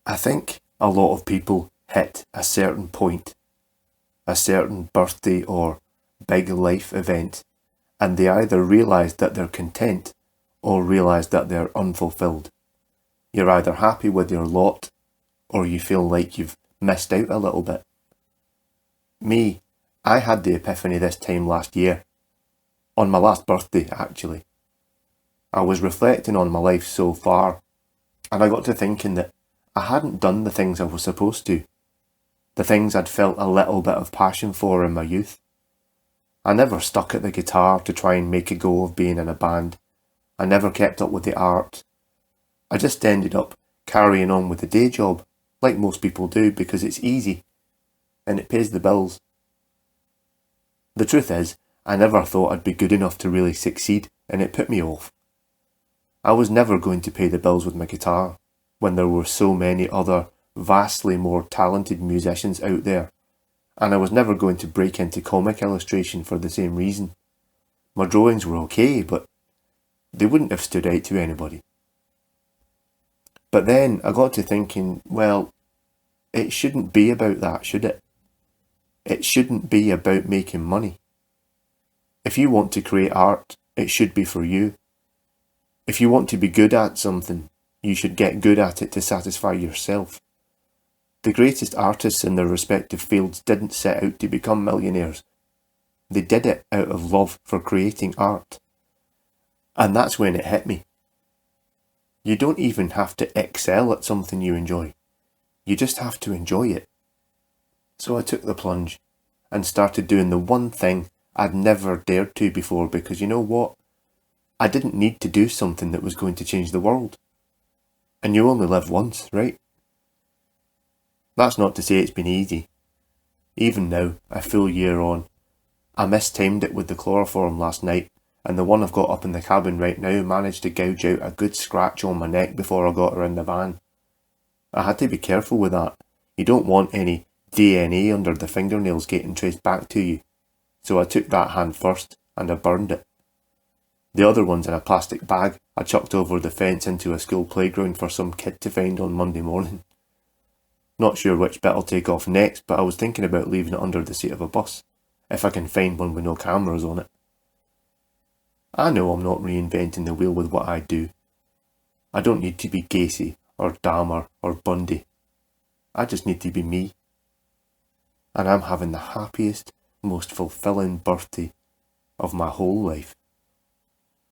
I think a lot of people hit a certain point, a certain birthday or big life event, and they either realise that they're content or realise that they're unfulfilled. You're either happy with your lot or you feel like you've missed out a little bit. Me, I had the epiphany this time last year. On my last birthday, actually. I was reflecting on my life so far, and I got to thinking that I hadn't done the things I was supposed to. The things I'd felt a little bit of passion for in my youth. I never stuck at the guitar to try and make a go of being in a band. I never kept up with the art. I just ended up carrying on with the day job, like most people do, because it's easy, and it pays the bills. The truth is, I never thought I'd be good enough to really succeed, and it put me off. I was never going to pay the bills with my guitar, when there were so many other vastly more talented musicians out there, and I was never going to break into comic illustration for the same reason. My drawings were okay, but they wouldn't have stood out to anybody. But then I got to thinking, well, it shouldn't be about that, should it? It shouldn't be about making money. If you want to create art, it should be for you. If you want to be good at something, you should get good at it to satisfy yourself. The greatest artists in their respective fields didn't set out to become millionaires. They did it out of love for creating art. And that's when it hit me. You don't even have to excel at something you enjoy. You just have to enjoy it. So I took the plunge and started doing the one thing I'd never dared to before, because you know what? I didn't need to do something that was going to change the world. And you only live once, right? That's not to say it's been easy. Even now, a full year on, I mistimed it with the chloroform last night, and the one I've got up in the cabin right now managed to gouge out a good scratch on my neck before I got her in the van. I had to be careful with that. You don't want any DNA under the fingernails getting traced back to you. So I took that hand first, and I burned it. The other one's in a plastic bag I chucked over the fence into a school playground for some kid to find on Monday morning. Not sure which bit I'll take off next, but I was thinking about leaving it under the seat of a bus, if I can find one with no cameras on it. I know I'm not reinventing the wheel with what I do. I don't need to be Gacy or Dahmer or Bundy. I just need to be me. And I'm having the happiest, most fulfilling birthday of my whole life.